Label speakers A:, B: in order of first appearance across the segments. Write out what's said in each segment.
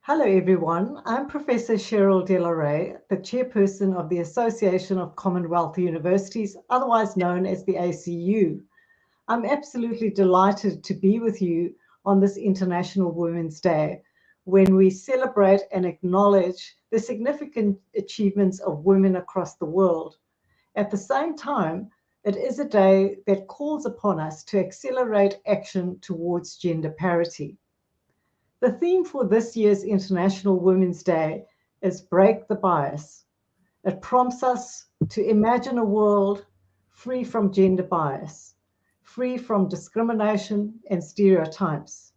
A: Hello, everyone. I'm Professor Cheryl Delaray, the chairperson of the Association of Commonwealth Universities, otherwise known as the ACU. I'm absolutely delighted to be with you on this International Women's Day, when we celebrate and acknowledge the significant achievements of women across the world. At the same time, it is a day that calls upon us to accelerate action towards gender parity. The theme for this year's International Women's Day is Break the Bias. It prompts us to imagine a world free from gender bias, free from discrimination and stereotypes,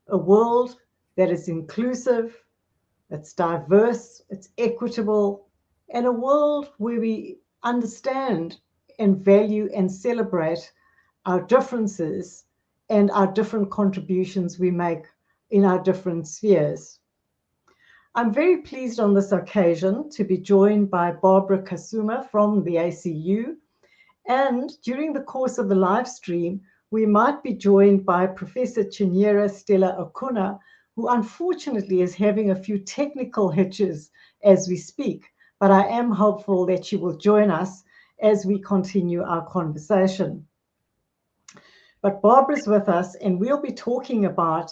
A: a world that is inclusive, it's diverse, it's equitable, and a world where we understand and value and celebrate our differences and our different contributions we make in our different spheres. I'm very pleased on this occasion to be joined by Barbara Kasuma from the ACU, and during the course of the live stream, we might be joined by Professor Chinyere Stella Okuna, who unfortunately is having a few technical hitches as we speak, but I am hopeful that she will join us as we continue our conversation. But Barbara's with us, and we'll be talking about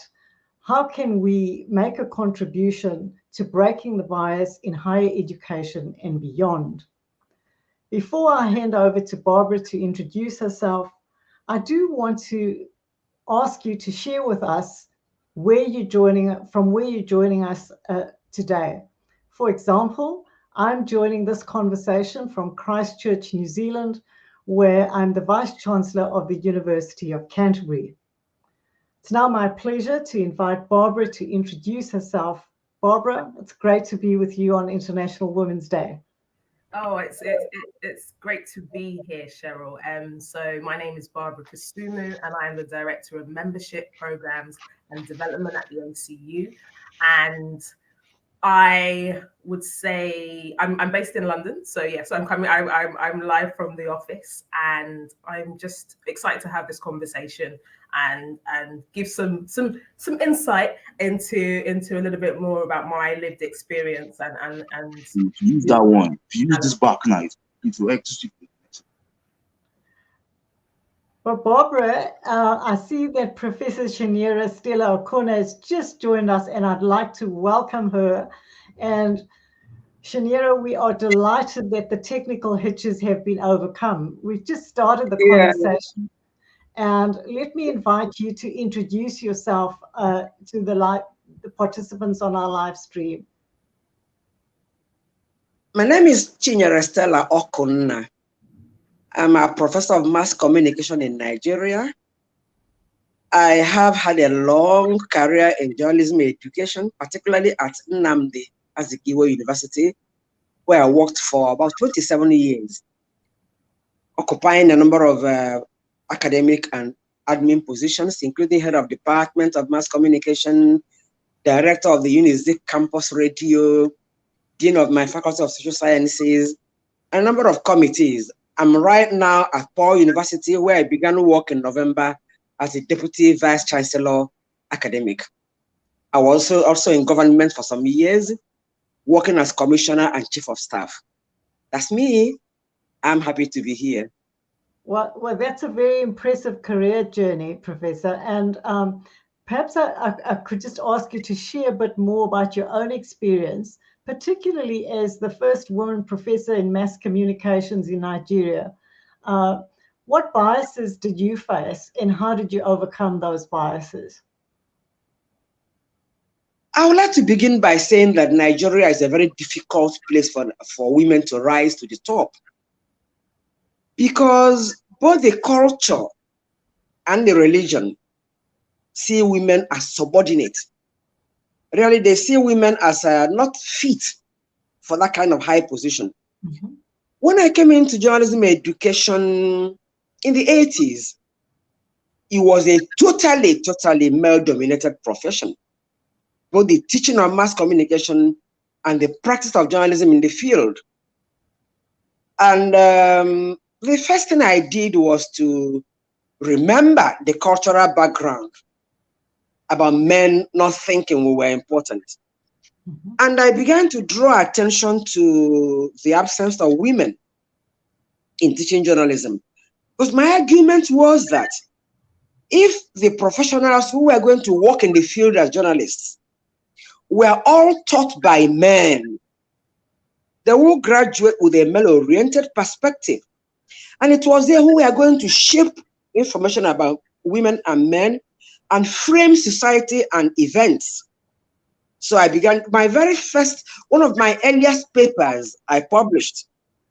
A: how can we make a contribution to breaking the bias in higher education and beyond. Before I hand over to Barbara to introduce herself, I do want to ask you to share with us where you're joining us today. For example, I'm joining this conversation from Christchurch, New Zealand, where I'm the Vice Chancellor of the University of Canterbury. It's now my pleasure to invite Barbara to introduce herself. Barbara, it's great to be with you on International Women's Day.
B: Oh, it's great to be here, Cheryl. So my name is Barbara Kasumu, and I am the Director of Membership Programs and Development at the ACU. And I would say I'm based in London, so yes, I'm coming. I'm live from the office, and I'm just excited to have this conversation and give some insight into a little bit more about my lived experience and
C: use that one. If you use this back knife, it will actually.
A: Well, Barbara, I see that Professor Chinyere Stella Okuna has just joined us, and I'd like to welcome her. And Chinyere, we are delighted that the technical hitches have been overcome. We've just started the conversation, and let me invite you to introduce yourself to the participants on our live stream.
D: My name is Chinyere Stella Okuna. I'm a professor of mass communication in Nigeria. I have had a long career in journalism education, particularly at Nnamdi Azikiwe University, where I worked for about 27 years, occupying a number of academic and admin positions, including head of department of mass communication, director of the UNIZIC campus radio, dean of my faculty of social sciences, and a number of committees. I'm right now at Paul University, where I began work in November as a deputy vice chancellor academic. I was also in government for some years, working as commissioner and chief of staff. That's me. I'm happy to be here.
A: Well, that's a very impressive career journey, Professor. And perhaps I could just ask you to share a bit more about your own experience, particularly as the first woman professor in mass communications in Nigeria. What biases did you face, and how did you overcome those biases?
D: I would like to begin by saying that Nigeria is a very difficult place for women to rise to the top, because both the culture and the religion see women as subordinate. Really, they see women as not fit for that kind of high position. Mm-hmm. When I came into journalism education in the 80s, it was a totally male-dominated profession. Both the teaching of mass communication and the practice of journalism in the field. And the first thing I did was to remember the cultural background about men not thinking we were important. And I began to draw attention to the absence of women in teaching journalism. Because my argument was that if the professionals who were going to work in the field as journalists were all taught by men, they will graduate with a male-oriented perspective. And it was they who were going to shape information about women and men and frame society and events. So I began my very first, one of my earliest papers I published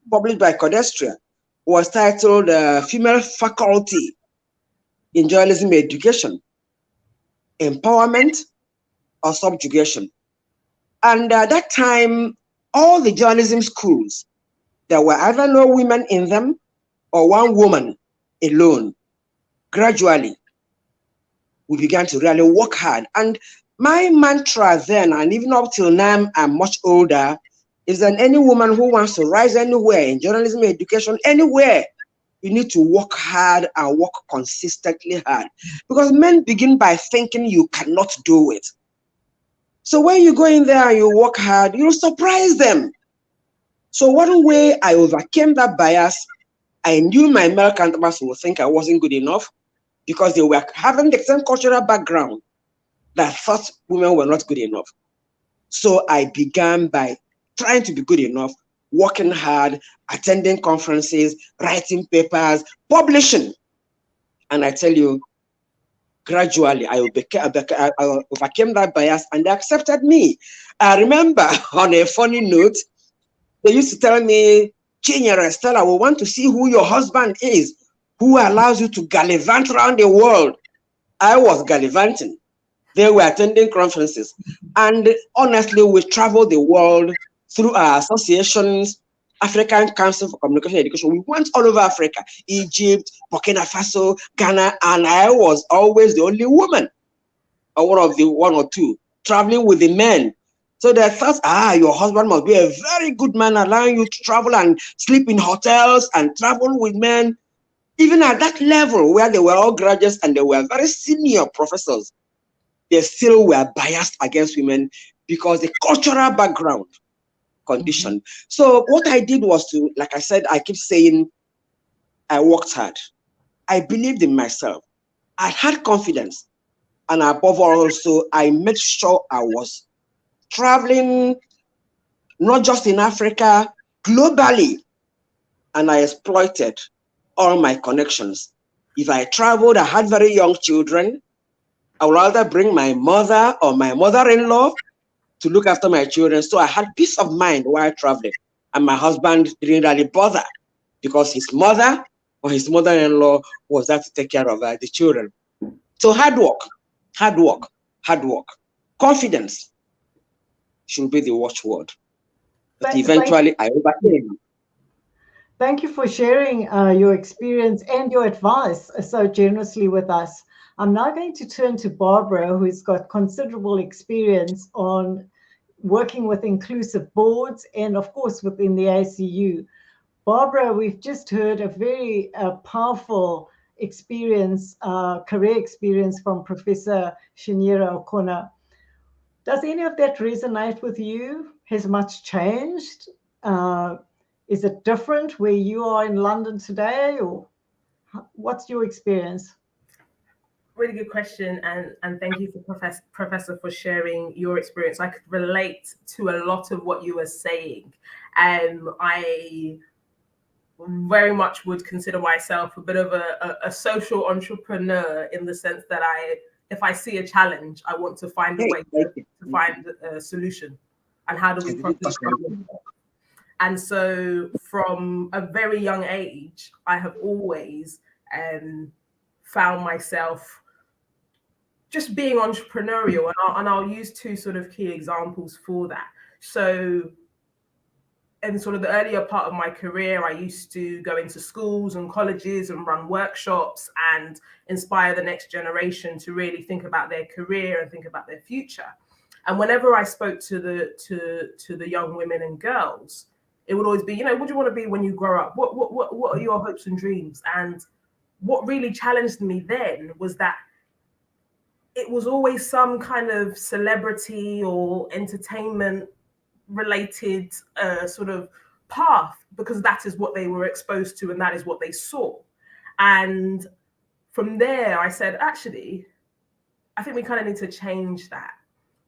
D: by Codestria, was titled Female Faculty in Journalism Education, Empowerment or Subjugation. And at that time, all the journalism schools, there were either no women in them or one woman alone. Gradually, we began to really work hard. And my mantra then, and even up till now, I'm much older, is that any woman who wants to rise anywhere in journalism education, anywhere, you need to work hard and work consistently hard. Because men begin by thinking you cannot do it. So when you go in there and you work hard, you'll surprise them. So one way I overcame that bias, I knew my male counterparts would think I wasn't good enough because they were having the same cultural background that thought women were not good enough. So I began by trying to be good enough, working hard, attending conferences, writing papers, publishing. And I tell you, gradually, I overcame that bias and they accepted me. I remember on a funny note, they used to tell me, Chinyere, Stella, we want to see who your husband is, who allows you to gallivant around the world. I was gallivanting. They were attending conferences. And honestly, we traveled the world through our associations, African Council for Communication and Education. We went all over Africa, Egypt, Burkina Faso, Ghana, and I was always the only woman, or one of the one or two, traveling with the men. So they thought, your husband must be a very good man, allowing you to travel and sleep in hotels and travel with men. Even at that level where they were all graduates and they were very senior professors, they still were biased against women because the cultural background condition. So what I did was to, like I said, I keep saying, I worked hard. I believed in myself. I had confidence. And above all, also, I made sure I was traveling, not just in Africa, globally. And I exploited all my connections. If I traveled, I had very young children. I would rather bring my mother or my mother-in-law to look after my children. So I had peace of mind while traveling. And my husband didn't really bother because his mother or his mother-in-law was there to take care of the children. So hard work, hard work, hard work. Confidence should be the watchword. But eventually I overcame.
A: Thank you for sharing your experience and your advice so generously with us. I'm now going to turn to Barbara, who's got considerable experience on working with inclusive boards and, of course, within the ACU. Barbara, we've just heard a very powerful experience, career experience from Professor Chinyere Okona. Does any of that resonate with you? Has much changed? Is it different where you are in London today, or what's your experience?
B: Really good question, and thank you for Professor for sharing your experience. I could relate to a lot of what you were saying. I very much would consider myself a bit of a social entrepreneur in the sense that if I see a challenge, I want to find a way to find a solution. And how do we problem solve? And so from a very young age, I have always found myself just being entrepreneurial. And I'll use two sort of key examples for that. So in sort of the earlier part of my career, I used to go into schools and colleges and run workshops and inspire the next generation to really think about their career and think about their future. And whenever I spoke to the young women and girls, it would always be, what do you want to be when you grow up? What are your hopes and dreams? And what really challenged me then was that it was always some kind of celebrity or entertainment related sort of path, because that is what they were exposed to and that is what they saw. And from there, I said, actually, I think we kind of need to change that.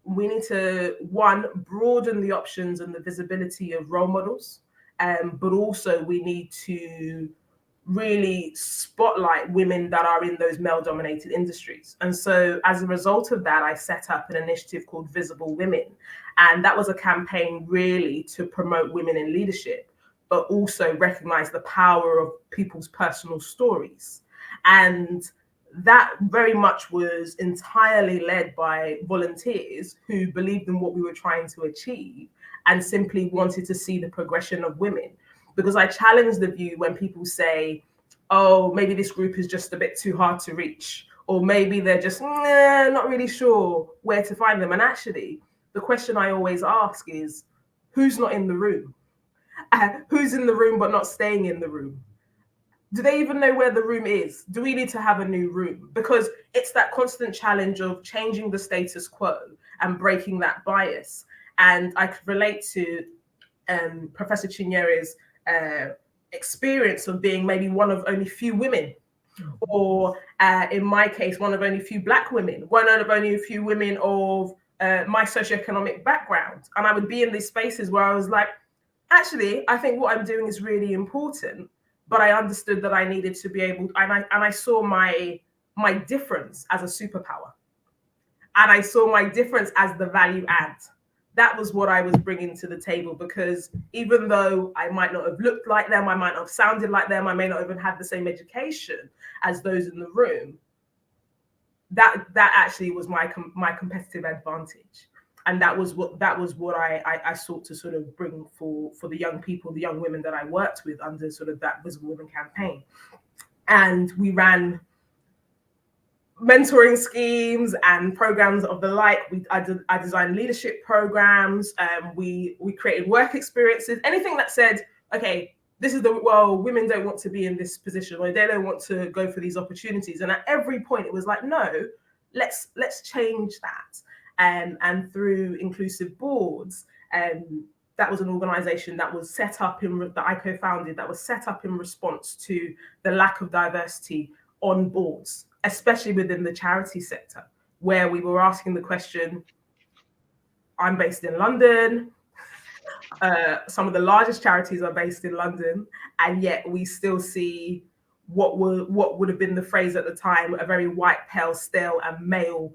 B: We need to, one, broaden the options and the visibility of role models, but also we need to really spotlight women that are in those male-dominated industries. And so as a result of that, I set up an initiative called Visible Women. And that was a campaign really to promote women in leadership, but also recognize the power of people's personal stories. And that very much was entirely led by volunteers who believed in what we were trying to achieve and simply wanted to see the progression of women. Because I challenge the view when people say, oh, maybe this group is just a bit too hard to reach, or maybe they're just not really sure where to find them. And actually, the question I always ask is, who's not in the room? Who's in the room but not staying in the room? Do they even know where the room is? Do we need to have a new room? Because it's that constant challenge of changing the status quo and breaking that bias. And I could relate to Professor Chinyere's experience of being maybe one of only few women, or in my case, one of only few Black women, one of only a few women of my socioeconomic background. And I would be in these spaces where I was like, actually, I think what I'm doing is really important, but I understood that I needed to be able, and I saw my difference as a superpower. And I saw my difference as the value add. That was what I was bringing to the table, because even though I might not have looked like them, I might not have sounded like them, I may not even have the same education as those in the room, that actually was my competitive advantage. And that was what I sought to sort of bring for the young people, the young women that I worked with under sort of that Visible Women campaign. And we ran mentoring schemes and programs of the like. I designed leadership programs. We created work experiences. Anything that said, okay, this is women don't want to be in this position, or they don't want to go for these opportunities. And at every point, it was like, no, let's change that. And through inclusive boards, that was an organization that was set up that I co-founded, that was set up in response to the lack of diversity on boards, especially within the charity sector, where we were asking the question, I'm based in London, some of the largest charities are based in London, and yet we still see what would have been the phrase at the time, a very white, pale, stale and male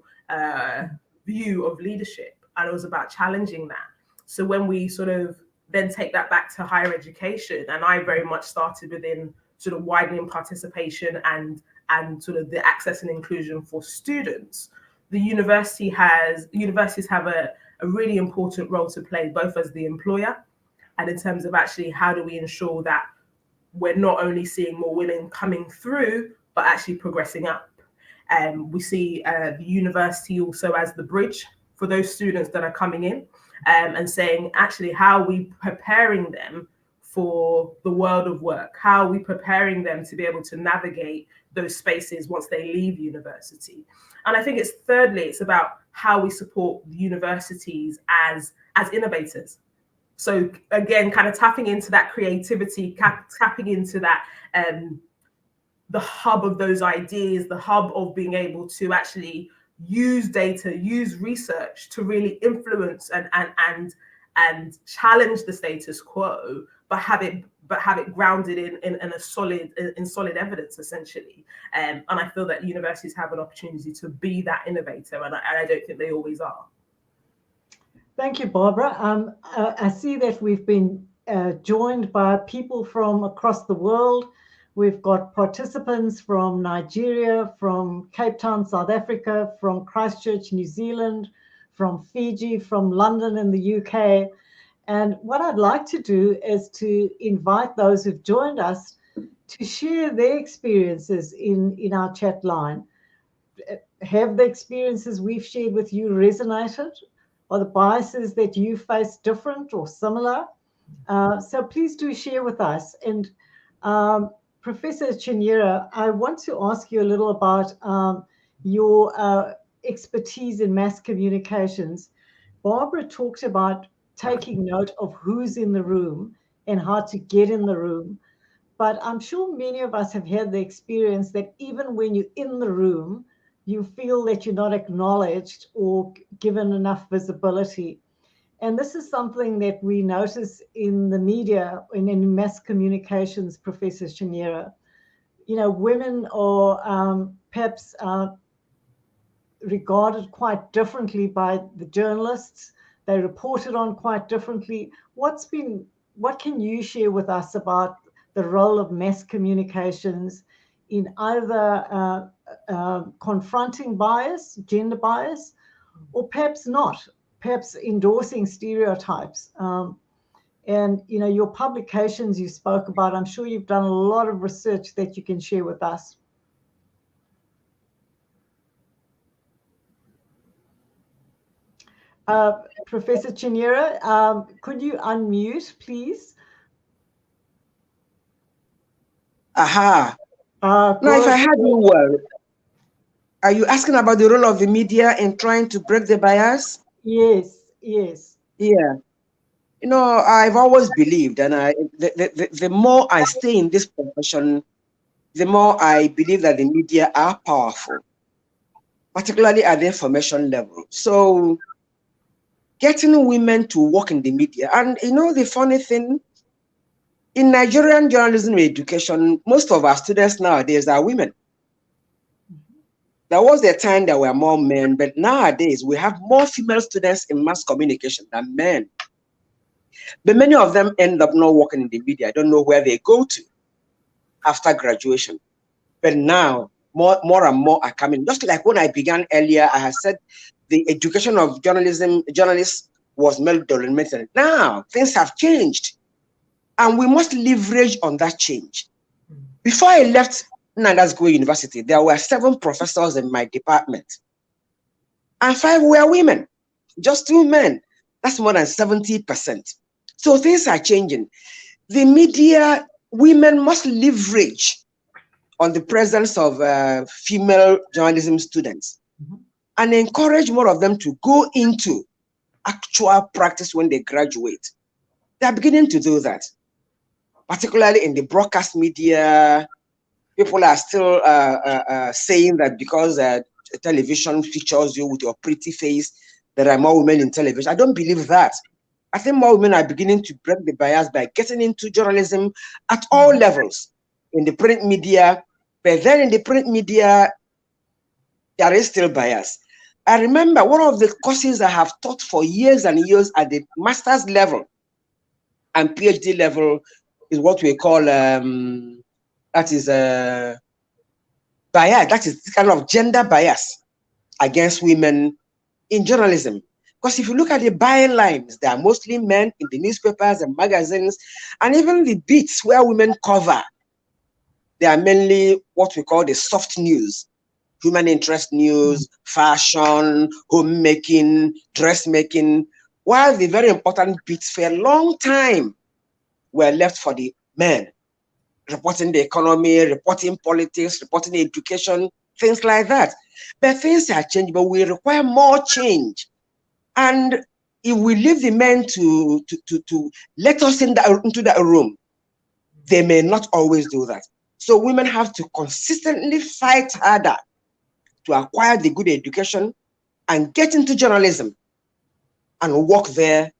B: view of leadership. And it was about challenging that. So when we sort of then take that back to higher education, and I very much started within sort of widening participation and sort of the access and inclusion for students, the universities have a really important role to play, both as the employer and in terms of actually how do we ensure that we're not only seeing more women coming through, but actually progressing up. We see the university also as the bridge for those students that are coming in, and saying, actually, how are we preparing them for the world of work? How are we preparing them to be able to navigate those spaces once they leave university? And I think it's about how we support the universities as innovators. So again, kind of tapping into that creativity, tapping into that, the hub of those ideas, the hub of being able to actually use data, use research to really influence and challenge the status quo, but have it grounded in solid evidence, essentially. And I feel that universities have an opportunity to be that innovator, and I don't think they always are.
A: Thank you, Barbara. I see that we've been joined by people from across the world. We've got participants from Nigeria, from Cape Town, South Africa, from Christchurch, New Zealand, from Fiji, from London in the UK. And what I'd like to do is to invite those who've joined us to share their experiences in our chat line. Have the experiences we've shared with you resonated? Are the biases that you face different or similar? So please do share with us. And Professor Chinyere, I want to ask you a little about your expertise in mass communications, Barbara talked about taking note of who's in the room and how to get in the room. But I'm sure many of us have had the experience that even when you're in the room, you feel that you're not acknowledged or given enough visibility. And this is something that we notice in the media and in mass communications, Professor Chiniera. You know, women are perhaps regarded quite differently by the journalists. They reported on quite differently. What can you share with us about the role of mass communications in either confronting bias, gender bias, or perhaps not, perhaps endorsing stereotypes? And you know, your publications you spoke about, I'm sure you've done a lot of research that you can share with us. Professor Chiniera, could you unmute, please?
D: Aha. Now, if I heard you well, are you asking about the role of the media in trying to break the bias?
A: Yes, yes.
D: Yeah. You know, I've always believed, and the more I stay in this profession, the more I believe that the media are powerful, particularly at the information level. So getting women to work in the media, and you know, the funny thing, in Nigerian journalism education, most of our students nowadays are women. There was a time there were more men, but nowadays we have more female students in mass communication than men. But many of them end up not working in the media. I don't know where they go to after graduation. But now more and more are coming. Just like when I began earlier, I had said the education of journalists was male dominated. Now things have changed, and we must leverage on that change. Before I left Nandasgo University, there were 7 professors in my department, and 5 were women, just 2 men. That's more than 70%. So things are changing. The media, women must leverage on the presence of female journalism students and encourage more of them to go into actual practice when they graduate. They're beginning to do that, particularly in the broadcast media. People are still saying that because television features you with your pretty face, there are more women in television. I don't believe that. I think more women are beginning to break the bias by getting into journalism at all levels, in the print media. But then in the print media, there is still bias. I remember one of the courses I have taught for years and years at the master's level and PhD level is what we call that is bias. That is kind of gender bias against women in journalism. Because if you look at the bylines, there are mostly men in the newspapers and magazines, and even the beats where women cover, they are mainly what we call the soft news, human interest news, fashion, homemaking, dressmaking, while the very important beats for a long time were left for the men, reporting the economy, reporting politics, reporting education, things like that. But things are changing, but we require more change. And if we leave the men to let us into that room, they may not always do that. So women have to consistently fight harder to acquire the good education and get into journalism and work there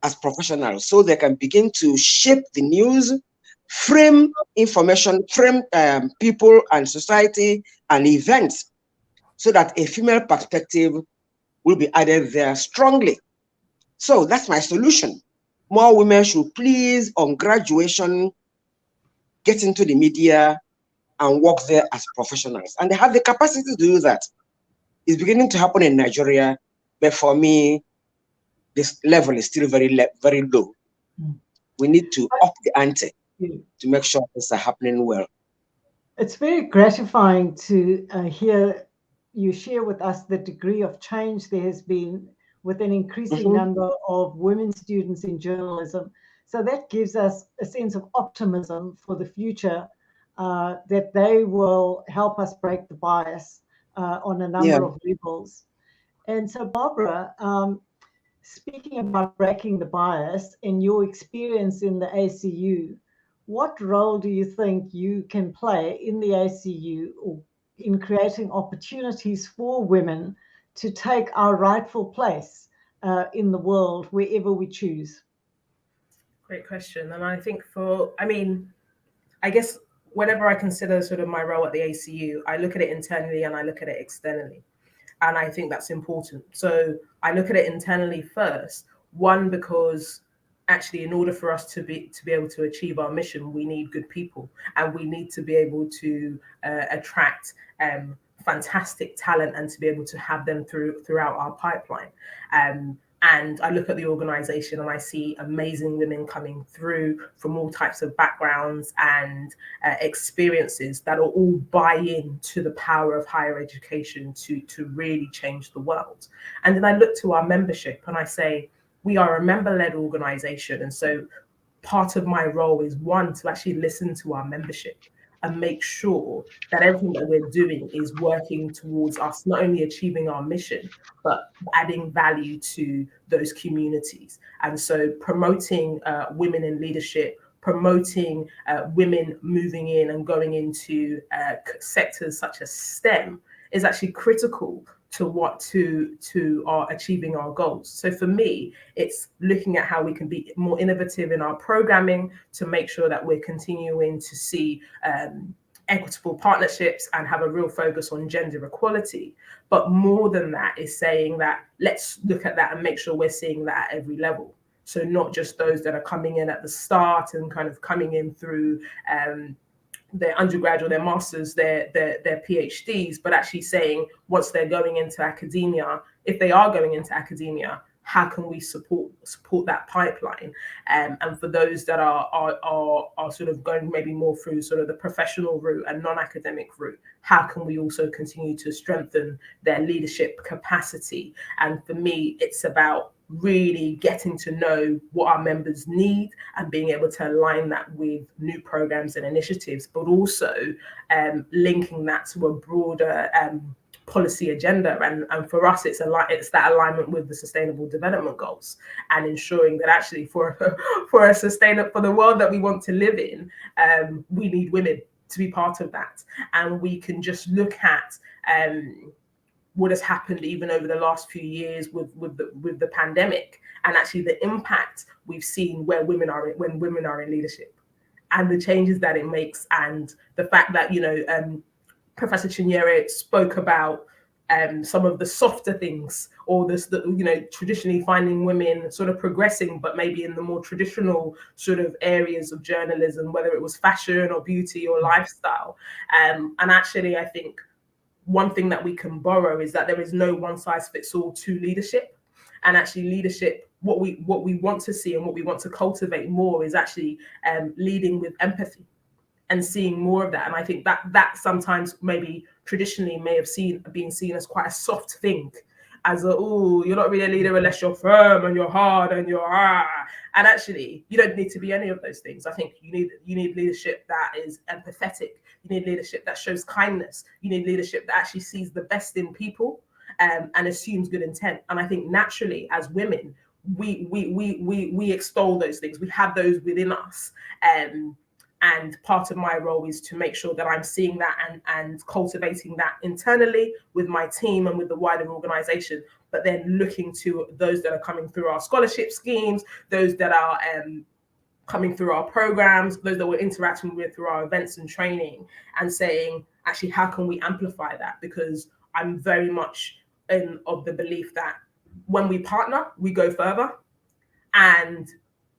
D: as professionals so they can begin to shape the news, frame information, frame people and society and events so that a female perspective will be added there strongly. So that's my solution. More women should please, on graduation, get into the media and work there as professionals. And they have the capacity to do that. It's beginning to happen in Nigeria, but for me, this level is still very low. We need to up the ante to make sure things are happening well.
A: It's very gratifying to hear you share with us the degree of change there has been with an increasing number of women students in journalism. So that gives us a sense of optimism for the future, that they will help us break the bias on a number of levels. And so, Barbara, speaking about breaking the bias in your experience in the ACU, what role do you think you can play in the ACU or in creating opportunities for women to take our rightful place in the world wherever we choose?
B: Great question. And I think I guess whenever I consider sort of my role at the ACU, I look at it internally and I look at it externally. And I think that's important. So I look at it internally first, one, because actually in order for us to be able to achieve our mission, we need good people, and we need to be able to attract fantastic talent and to be able to have them throughout our pipeline. And I look at the organization and I see amazing women coming through from all types of backgrounds and experiences that are all buy in to the power of higher education to really change the world. And then I look to our membership and I say, we are a member-led organization. And so part of my role is, one, to actually listen to our membership and make sure that everything that we're doing is working towards us not only achieving our mission, but adding value to those communities. And so promoting women in leadership, promoting women moving in and going into sectors such as STEM is actually critical to our achieving our goals. So for me, it's looking at how we can be more innovative in our programming to make sure that we're continuing to see equitable partnerships and have a real focus on gender equality. But more than that is saying that let's look at that and make sure we're seeing that at every level. So not just those that are coming in at the start and kind of coming in through their undergrad or their masters, their PhDs, but actually saying once they're going into academia, if they are going into academia, how can we support that pipeline? And for those that are sort of going maybe more through sort of the professional route and non-academic route, how can we also continue to strengthen their leadership capacity? And for me, it's about really getting to know what our members need and being able to align that with new programs and initiatives, but also linking that to a broader policy agenda. And for us, it's that alignment with the Sustainable Development Goals and ensuring that actually for the world that we want to live in, we need women to be part of that. And we can just look at what has happened even over the last few years with the pandemic, and actually the impact we've seen when women are in leadership, and the changes that it makes, and the fact that Professor Chinyere spoke about some of the softer things, or this, traditionally finding women sort of progressing, but maybe in the more traditional sort of areas of journalism, whether it was fashion or beauty or lifestyle. And actually, I think one thing that we can borrow is that there is no one size fits all to leadership. And actually leadership, what we want to see and what we want to cultivate more is actually leading with empathy and seeing more of that. And I think that sometimes maybe traditionally may have been seen as quite a soft thing, as you're not really a leader unless you're firm and you're hard and you're And actually, you don't need to be any of those things. I think you need leadership that is empathetic. You need leadership that shows kindness. You need leadership that actually sees the best in people and assumes good intent. And I think naturally, as women, we extol those things. We have those within us. And part of my role is to make sure that I'm seeing that and cultivating that internally with my team and with the wider organization, but then looking to those that are coming through our scholarship schemes, those that are coming through our programs, those that we're interacting with through our events and training, and saying, actually, how can we amplify that? Because I'm very much of the belief that when we partner, we go further. And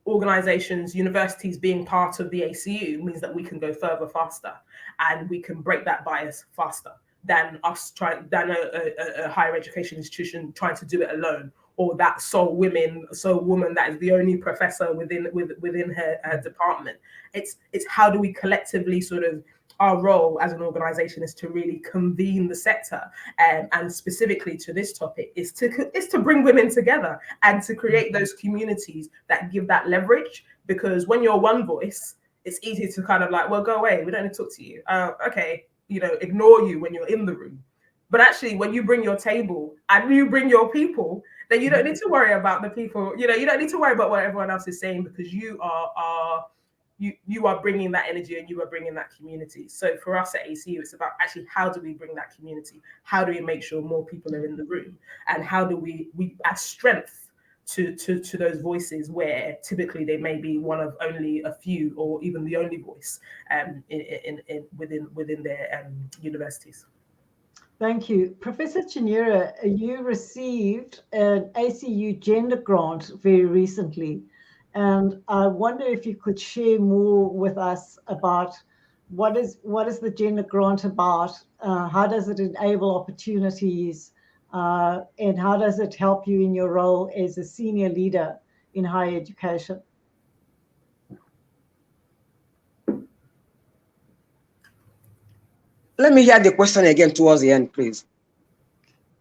B: organizations, universities being part of the ACU means that we can go further faster, and we can break that bias faster than a higher education institution trying to do it alone, or that sole woman that is the only professor within her department. It's how do we collectively sort of, our role as an organization is to really convene the sector, and specifically to this topic is to bring women together and to create those communities that give that leverage. Because when you're one voice, it's easy to kind of like, well, go away, we don't need to talk to you. Okay, ignore you when you're in the room. But actually, when you bring your table and you bring your people, then you don't need to worry about the people. You don't need to worry about what everyone else is saying, because you are bringing that energy and you are bringing that community. So for us at ACU, it's about actually, how do we bring that community? How do we make sure more people are in the room? And how do we add strength to those voices where typically they may be one of only a few, or even the only voice within their universities.
A: Thank you. Professor Chinyere, you received an ACU gender grant very recently, and I wonder if you could share more with us about what is the gender grant about, how does it enable opportunities, and how does it help you in your role as a senior leader in higher education?
D: Let me hear the question again towards the end, please.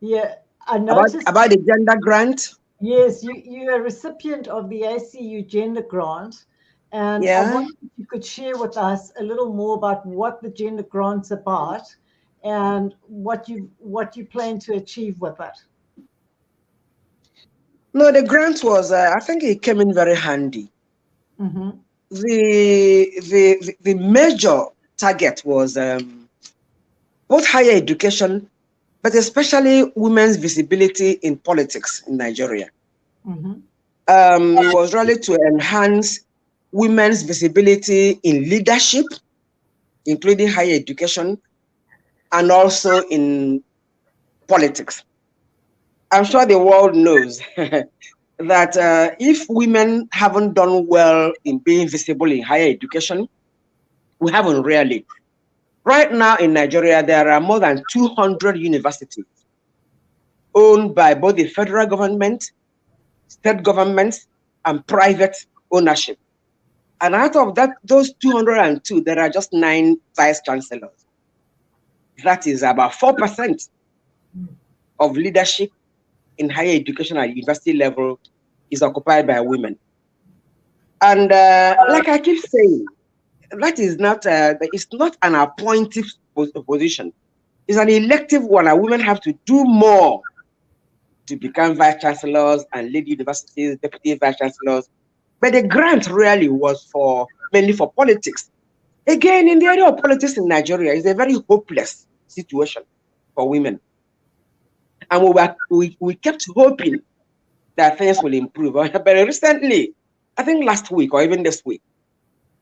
A: Yeah, I noticed
D: about the gender grant.
A: Yes, you're a recipient of the ACU gender grant, and
D: Yeah.
A: I wonder if you could share with us a little more about what the gender grant's about and what you plan to achieve with it.
D: No, the grant was, I think it came in very handy.
A: Mm-hmm.
D: The major target was both higher education, but especially women's visibility in politics in Nigeria.
A: Mm-hmm.
D: It was really to enhance women's visibility in leadership, including higher education, and also in politics. I'm sure the world knows that if women haven't done well in being visible in higher education, we haven't really. Right now in Nigeria, there are more than 200 universities owned by both the federal government, state governments, and private ownership. And out of those 202, there are just 9 vice chancellors. That is about 4% of leadership in higher education at university level is occupied by women. And like I keep saying, that is not, it's not an appointive position. It's an elective one, and women have to do more to become vice chancellors and lead universities, deputy vice chancellors. But the grant really was mainly for politics. Again, in the area of politics in Nigeria, it's a very hopeless situation for women. And we kept hoping that things will improve. But recently, I think last week or even this week,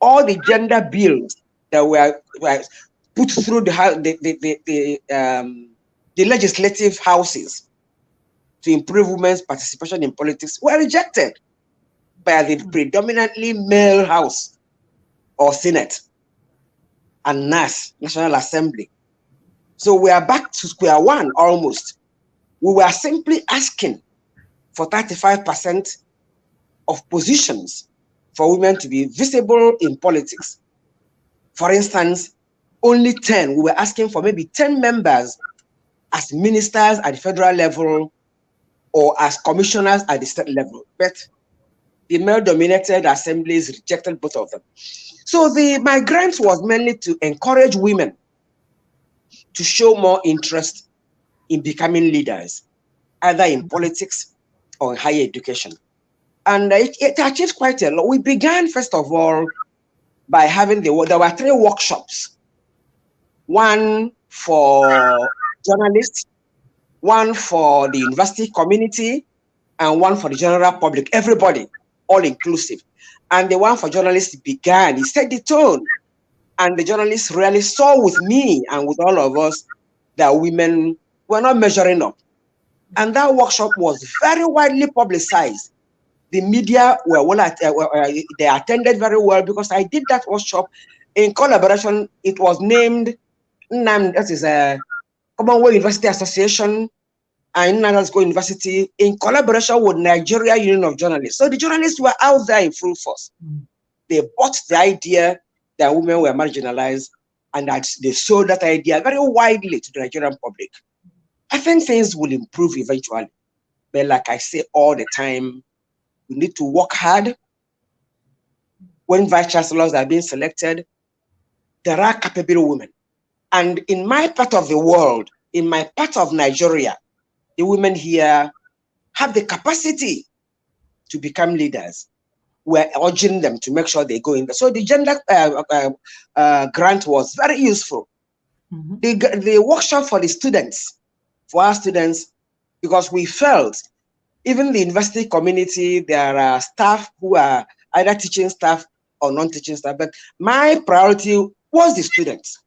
D: all the gender bills that were put through the legislative houses to improve women's participation in politics were rejected by the predominantly male House or Senate and National Assembly. So we are back to square one almost. We were simply asking for 35% of positions for women to be visible in politics. For instance, only 10. We were asking for maybe 10 members as ministers at the federal level or as commissioners at the state level. But the male-dominated assemblies rejected both of them. So my grant was mainly to encourage women to show more interest in becoming leaders, either in politics or in higher education. And it achieved quite a lot. We began, first of all, by having there were 3 workshops. One for journalists, one for the university community, and one for the general public, everybody, all inclusive. And the one for journalists began, he set the tone. And the journalists really saw with me and with all of us that women were not measuring up. And that workshop was very widely publicized. The media they attended very well because I did that workshop in collaboration. It was named that is a Commonwealth University Association and National University in collaboration with Nigeria Union of Journalists. So the journalists were out there in full force. They bought the idea that women were marginalized, and that they sold that idea very widely to the Nigerian public. I think things will improve eventually. But like I say all the time, we need to work hard. When vice chancellors are being selected, there are capable women. And in my part of the world, in my part of Nigeria, the women here have the capacity to become leaders. We're urging them to make sure they go in there. So the gender grant was very useful. The workshop for the students, for our students, because we felt even the university community, there are staff who are either teaching staff or non-teaching staff, but my priority was the students,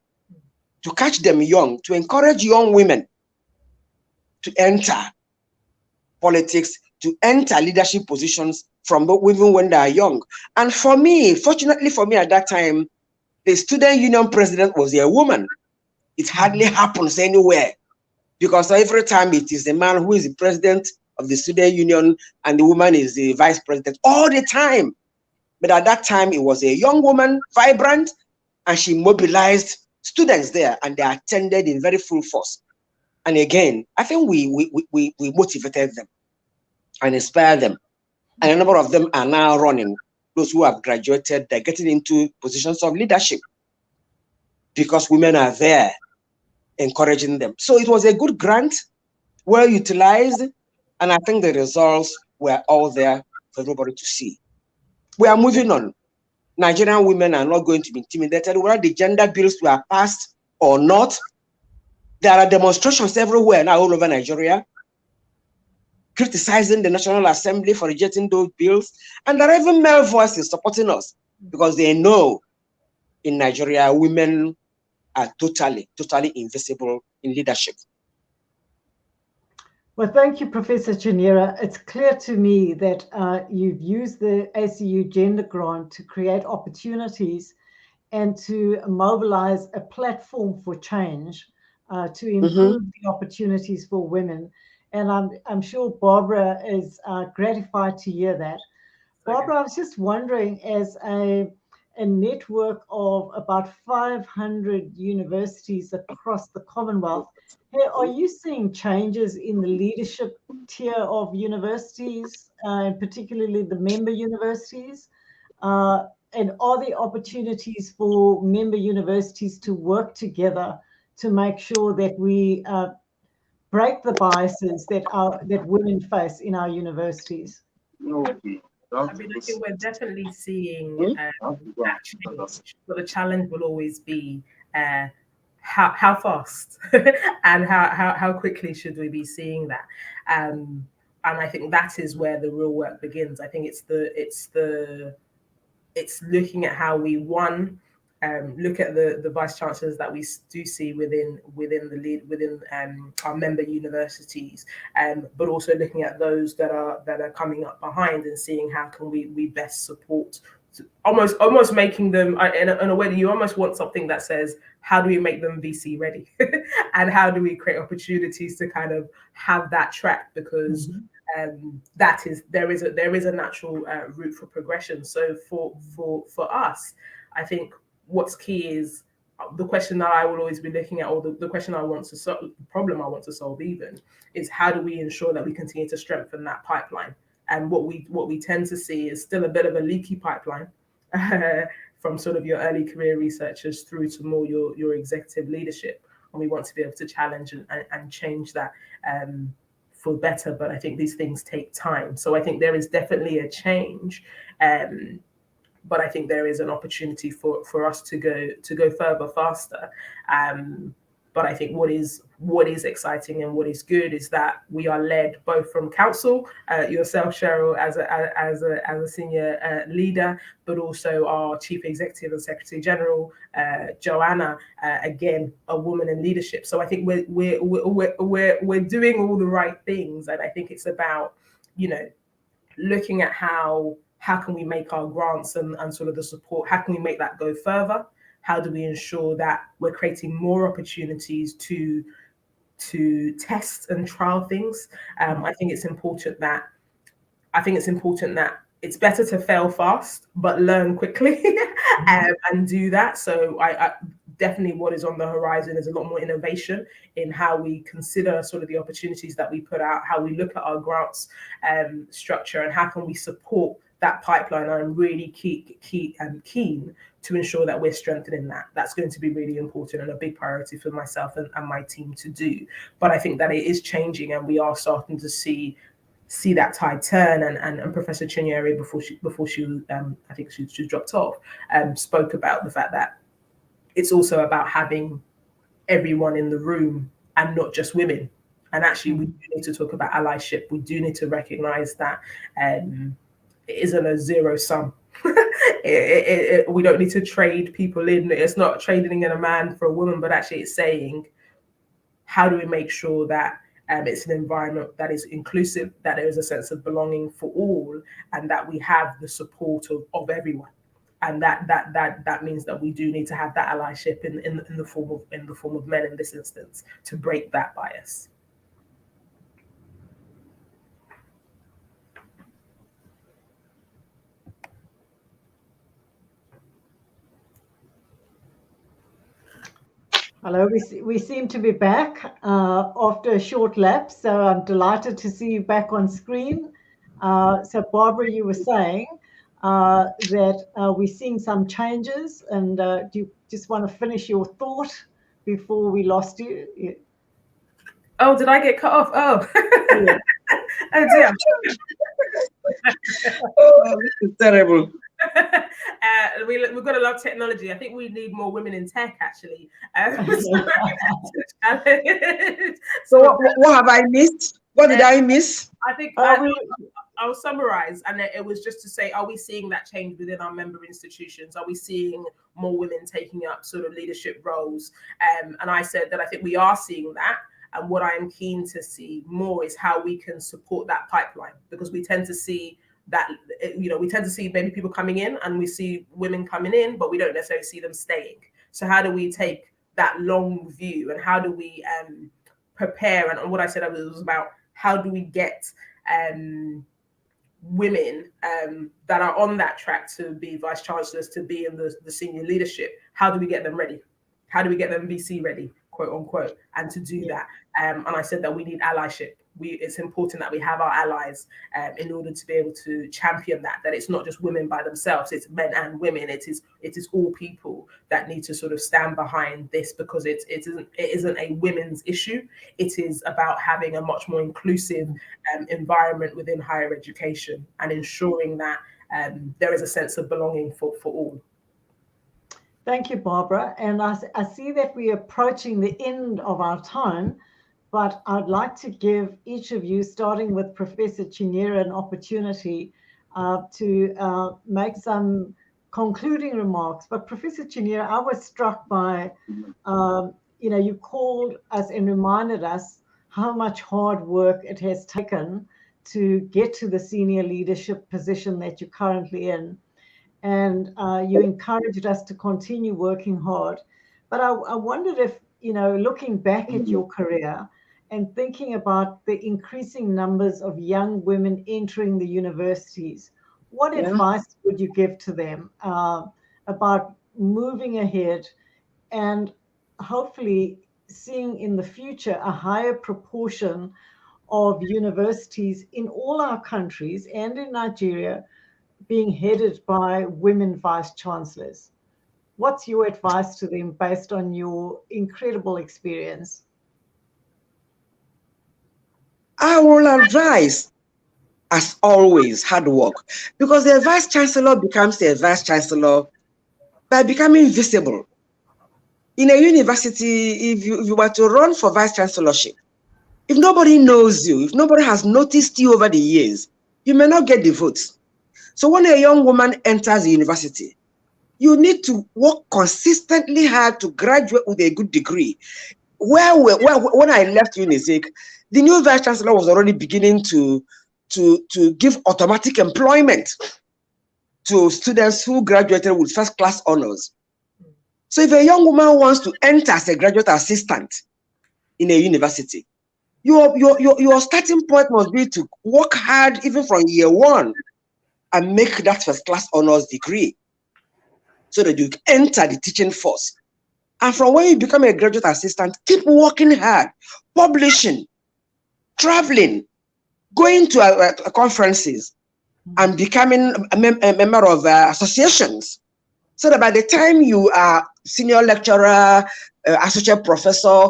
D: to catch them young, to encourage young women to enter politics, to enter leadership positions from even when they are young. And for me, fortunately for me at that time, the student union president was a woman. It hardly happens anywhere, because every time it is the man who is the president of the student union and the woman is the vice president all the time. But at that time, it was a young woman, vibrant, and she mobilized students there, and they attended in very full force. And again, I think we motivated them and inspired them. And a number of them are now running. Those who have graduated, they're getting into positions of leadership because women are there encouraging them. So it was a good grant, well utilized, and I think the results were all there for everybody to see. We are moving on. Nigerian women are not going to be intimidated whether the gender bills were passed or not. There are demonstrations everywhere now all over Nigeria criticizing the National Assembly for rejecting those bills. And there are even male voices supporting us because they know in Nigeria, women are totally invisible in leadership.
A: Well, thank you, Professor Chinyere. It's clear to me that you've used the ACU Gender Grant to create opportunities and to mobilize a platform for change to improve the opportunities for women. And I'm sure Barbara is gratified to hear that. Barbara, I was just wondering, as a network of about 500 universities across the Commonwealth, are you seeing changes in the leadership tier of universities, and particularly the member universities? And are there opportunities for member universities to work together to make sure that we break the biases that women face in our universities?
B: I mean, I think we're definitely seeing that change, but the challenge will always be how fast and how quickly should we be seeing that. And I think that is where the real work begins. I think it's looking at how we look at the vice chancellors that we do see within our member universities, but also looking at those that are coming up behind and seeing how can we best support, almost making them in a way that you almost want something that says, how do we make them VC ready and how do we create opportunities to kind of have that track, because there is a natural route for progression. So for us, I think what's key is the question that I will always be looking at, or the question I want to solve, the problem I want to solve even, is how do we ensure that we continue to strengthen that pipeline? And what we tend to see is still a bit of a leaky pipeline from sort of your early career researchers through to more your executive leadership. And we want to be able to challenge and change that for better. But I think these things take time. So I think there is definitely a change. But I think there is an opportunity for us to go further, faster. But I think what is exciting and what is good is that we are led both from council, yourself, Cheryl, as a senior leader, but also our chief executive and secretary general, Joanna, again a woman in leadership. So I think we're doing all the right things, and I think it's about looking at how can we make our grants and sort of the support, how can we make that go further? How do we ensure that we're creating more opportunities to test and trial things? I think it's important that it's better to fail fast but learn quickly and do that. So I definitely, what is on the horizon is a lot more innovation in how we consider sort of the opportunities that we put out, how we look at our grants structure, and how can we support that pipeline. I'm really keen to ensure that we're strengthening that. That's going to be really important and a big priority for myself and my team to do. But I think that it is changing, and we are starting to see that tide turn. And Professor Chinyere, before she I think she dropped off, spoke about the fact that it's also about having everyone in the room and not just women. And actually, we do need to talk about allyship. We do need to recognize that it isn't a zero sum. We don't need to trade people in. It's not trading in a man for a woman, but actually it's saying, how do we make sure that it's an environment that is inclusive, that there is a sense of belonging for all, and that we have the support of everyone. And that means that we do need to have that allyship in the form of men in this instance, to break that bias.
A: Hello, we seem to be back after a short lapse, so I'm delighted to see you back on screen. So Barbara, you were saying that we're seeing some changes, and do you just want to finish your thought before we lost you? Yeah.
B: Oh, did I get cut off? Oh,
A: Yeah.
B: Oh dear.
D: Oh, this is terrible.
B: We've got to love technology. I think we need more women in tech, actually.
D: So what have I missed? What did I miss?
B: I think I'll summarize, and it was just to say, are we seeing that change within our member institutions? Are we seeing more women taking up sort of leadership roles? And I said that I think we are seeing that. And what I am keen to see more is how we can support that pipeline, because we tend to see that, we tend to see maybe people coming in and we see women coming in, but we don't necessarily see them staying. So how do we take that long view, and how do we prepare? And what I said was about how do we get women that are on that track to be vice chancellors, to be in the senior leadership, how do we get them ready? How do we get them VC ready, quote unquote? And to do that, and I said that we need allyship. It's important that we have our allies in order to be able to champion that it's not just women by themselves, it's men and women. It is all people that need to sort of stand behind this, because it isn't a women's issue. It is about having a much more inclusive environment within higher education, and ensuring that there is a sense of belonging for all.
A: Thank you, Barbara. And I see that we're approaching the end of our time, but I'd like to give each of you, starting with Professor Chinyere, an opportunity to make some concluding remarks. But Professor Chinyere, I was struck by, you called us and reminded us how much hard work it has taken to get to the senior leadership position that you're currently in. And you encouraged us to continue working hard. But I wondered if, looking back at your career and thinking about the increasing numbers of young women entering the universities, what advice would you give to them about moving ahead and hopefully seeing in the future a higher proportion of universities in all our countries and in Nigeria being headed by women vice chancellors? What's your advice to them based on your incredible experience?
D: I will advise, as always, hard work, because the vice chancellor becomes a vice chancellor by becoming visible. In a university, if you were to run for vice chancellorship, if nobody knows you, if nobody has noticed you over the years, you may not get the votes. So when a young woman enters the university, you need to work consistently hard to graduate with a good degree. When I left UNISEC, the new vice chancellor was already beginning to give automatic employment to students who graduated with first-class honors. So if a young woman wants to enter as a graduate assistant in a university, your starting point must be to work hard even from year one and make that first-class honors degree so that you enter the teaching force. And from when you become a graduate assistant, keep working hard, publishing, traveling, going to conferences, and becoming a member of associations. So that by the time you are senior lecturer, associate professor,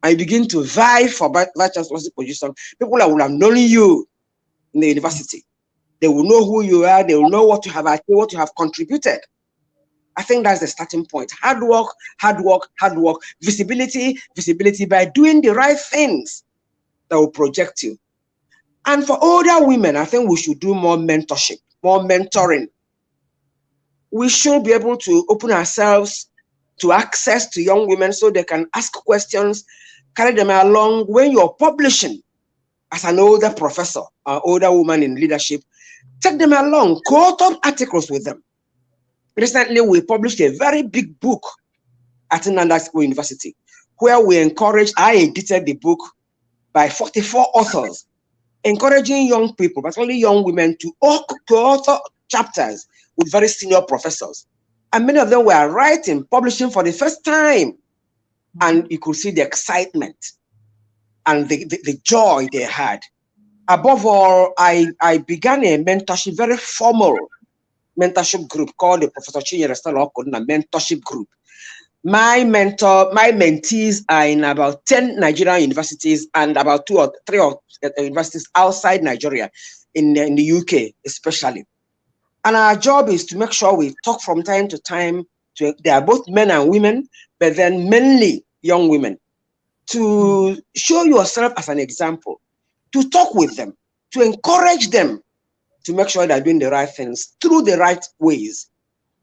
D: and you begin to vie for vice chancellorship position, people that will have known you in the university. They will know who you are. They will know what you have achieved, what you have contributed. I think that's the starting point. Hard work, hard work, hard work. Visibility, visibility by doing the right things that will project you. And for older women, I think we should do more mentorship, more mentoring. We should be able to open ourselves to access to young women so they can ask questions, carry them along. When you're publishing as an older professor or older woman in leadership, take them along, co-author articles with them. Recently, we published a very big book at Nnamdi University, where I edited the book by 44 authors, encouraging young people, particularly young women, to author chapters with very senior professors. And many of them were writing, publishing for the first time. And you could see the excitement and the joy they had. Above all, I began a mentorship, very formal mentorship group called the Professor Chinyere Stella Okoduna Mentorship Group. My mentees are in about 10 Nigerian universities and about 2 or 3 universities outside Nigeria, in the UK especially. And our job is to make sure we talk from time to time they are both men and women, but then mainly young women, to show yourself as an example, to talk with them, to encourage them, to make sure they're doing the right things through the right ways,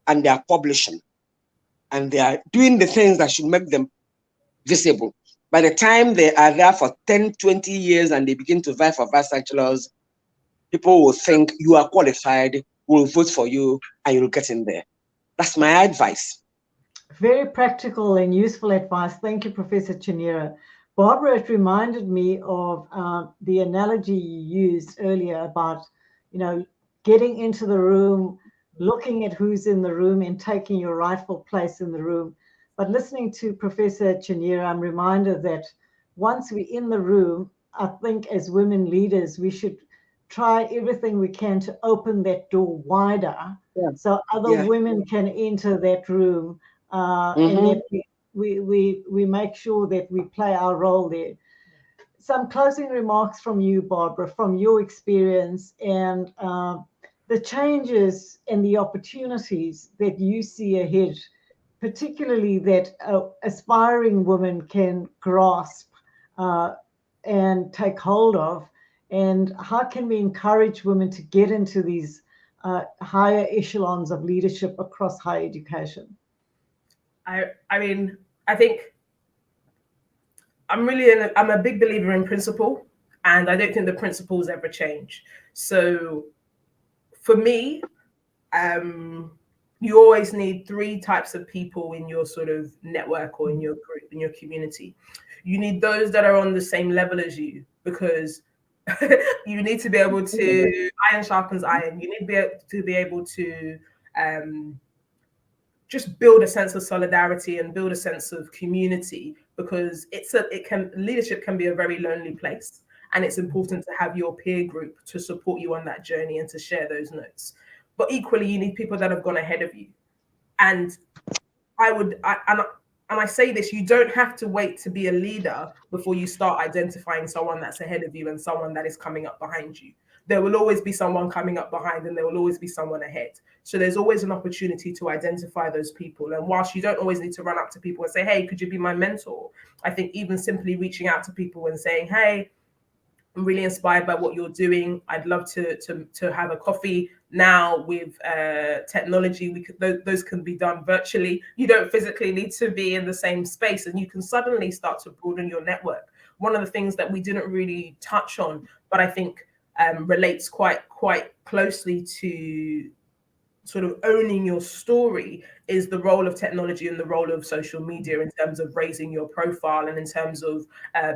D: and they are publishing, and they are doing the things that should make them visible. By the time they are there for 10, 20 years and they begin to vie for vice chancellors, people will think you are qualified, will vote for you, and you'll get in there. That's my advice.
A: Very practical and useful advice. Thank you, Professor Chinyere. Barbara, it reminded me of the analogy you used earlier about, getting into the room, looking at who's in the room and taking your rightful place in the room. But listening to Professor Chinyere, I'm reminded that once we're in the room, I think as women leaders, we should try everything we can to open that door wider, so other women can enter that room, and that we make sure that we play our role there. Some closing remarks from you, Barbara, from your experience and the changes and the opportunities that you see ahead, particularly that aspiring women can grasp and take hold of, and how can we encourage women to get into these higher echelons of leadership across higher education?
B: I mean, I think I'm a big believer in principle, and I don't think the principles ever change. So for me, you always need 3 types of people in your sort of network or in your group, in your community. You need those that are on the same level as you, because you need to be able to, iron sharpens iron. You need to be able to just build a sense of solidarity and build a sense of community, because leadership can be a very lonely place, and it's important to have your peer group to support you on that journey and to share those notes. But equally, you need people that have gone ahead of you. And I say this, you don't have to wait to be a leader before you start identifying someone that's ahead of you and someone that is coming up behind you. There will always be someone coming up behind, and there will always be someone ahead. So there's always an opportunity to identify those people. And whilst you don't always need to run up to people and say, hey, could you be my mentor? I think even simply reaching out to people and saying, hey, I'm really inspired by what you're doing. I'd love to have a coffee. Now with technology, those can be done virtually. You don't physically need to be in the same space, and you can suddenly start to broaden your network. One of the things that we didn't really touch on, but I think relates quite closely to sort of owning your story, is the role of technology and the role of social media in terms of raising your profile and in terms of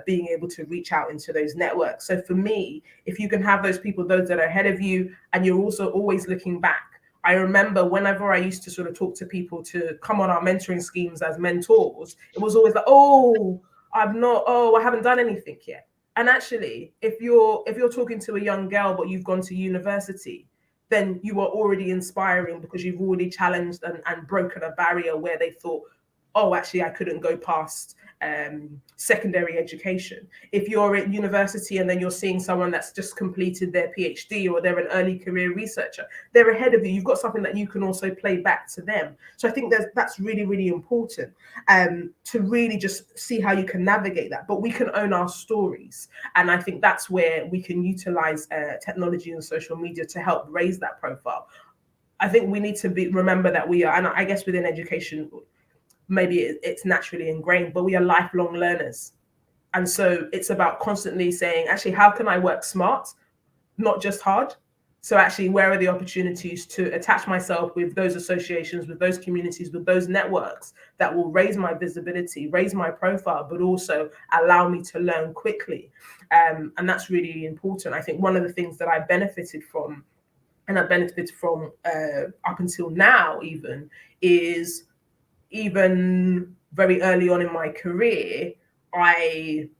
B: being able to reach out into those networks. So for me, if you can have those people, those that are ahead of you, and you're also always looking back. I remember whenever I used to sort of talk to people to come on our mentoring schemes as mentors, it was always like, I haven't done anything yet. And actually, if you're talking to a young girl but you've gone to university, then you are already inspiring because you've already challenged and broken a barrier where they thought, oh, actually, I couldn't go past secondary education. If you're at university and then you're seeing someone that's just completed their PhD or they're an early career researcher, they're ahead of you. You've got something that you can also play back to them. So I think that's really, really important to really just see how you can navigate that. But we can own our stories. And I think that's where we can utilize technology and social media to help raise that profile. I think we need to remember that we are, and I guess within education, maybe it's naturally ingrained, but we are lifelong learners. And so it's about constantly saying, actually, how can I work smart, not just hard? So actually, where are the opportunities to attach myself with those associations, with those communities, with those networks that will raise my visibility, raise my profile, but also allow me to learn quickly? And that's really important. I think one of the things that I benefited from, and I benefited from up until now is even very early on in my career, I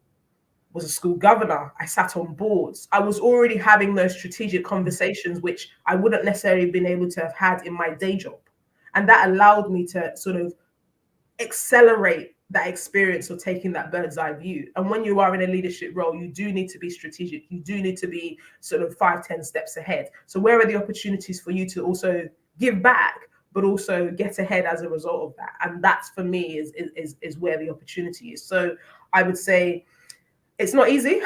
B: was a school governor. I sat on boards. I was already having those strategic conversations, which I wouldn't necessarily have been able to have had in my day job. And that allowed me to sort of accelerate that experience of taking that bird's eye view. And when you are in a leadership role, you do need to be strategic. You do need to be sort of 5-10 steps ahead. So where are the opportunities for you to also give back, but also get ahead as a result of that? And that's, for me, is where the opportunity is. So I would say it's not easy.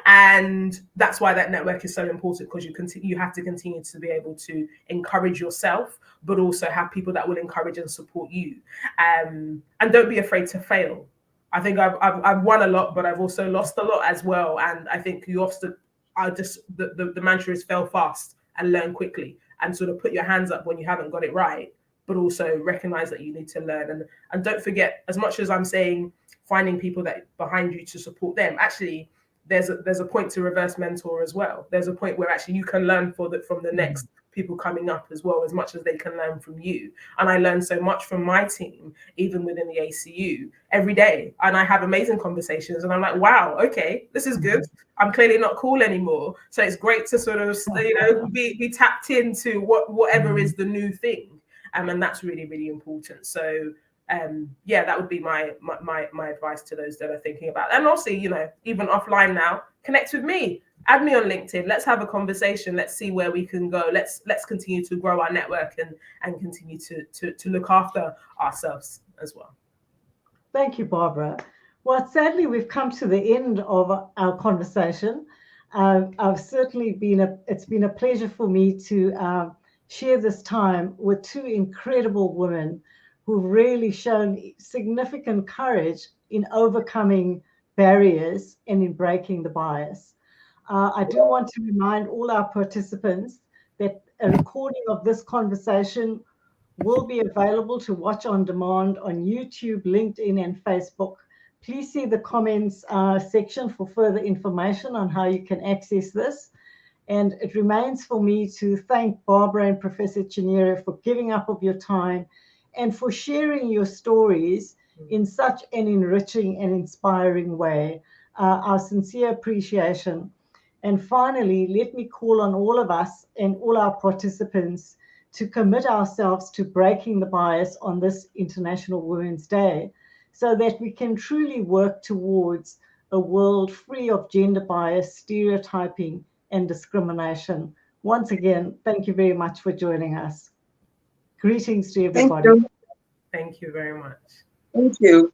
B: And that's why that network is so important, because you have to continue to be able to encourage yourself, but also have people that will encourage and support you. And don't be afraid to fail. I think I've won a lot, but I've also lost a lot as well. And I think you often, the mantra is fail fast and learn quickly, and sort of put your hands up when you haven't got it right, but also recognize that you need to learn. And don't forget, as much as I'm saying, finding people that behind you to support them, actually, there's a point to reverse mentor as well. There's a point where actually you can learn from the next people coming up as well, as much as they can learn from you. And I learn so much from my team, even within the ACU, every day. And I have amazing conversations, and I'm like, wow, okay, this is good. I'm clearly not cool anymore. So it's great to sort of, be tapped into whatever is the new thing. And that's really, really important. So that would be my advice to those that are thinking about. And also, even offline now, connect with me, add me on LinkedIn. Let's have a conversation. Let's see where we can go. Let's continue to grow our network and continue to look after ourselves as well.
A: Thank you, Barbara. Well, sadly, we've come to the end of our conversation. It's been a pleasure for me to share this time with two incredible women who've really shown significant courage in overcoming barriers and in breaking the bias. I do want to remind all our participants that a recording of this conversation will be available to watch on demand on YouTube, LinkedIn, and Facebook. Please see the comments section for further information on how you can access this. And it remains for me to thank Barbara and Professor Chinyere for giving up of your time and for sharing your stories in such an enriching and inspiring way. Our sincere appreciation. And finally, let me call on all of us and all our participants to commit ourselves to breaking the bias on this International Women's Day, so that we can truly work towards a world free of gender bias, stereotyping, and discrimination. Once again, thank you very much for joining us. Greetings to everybody.
D: Thank you.
B: Thank you very much.
D: Thank you.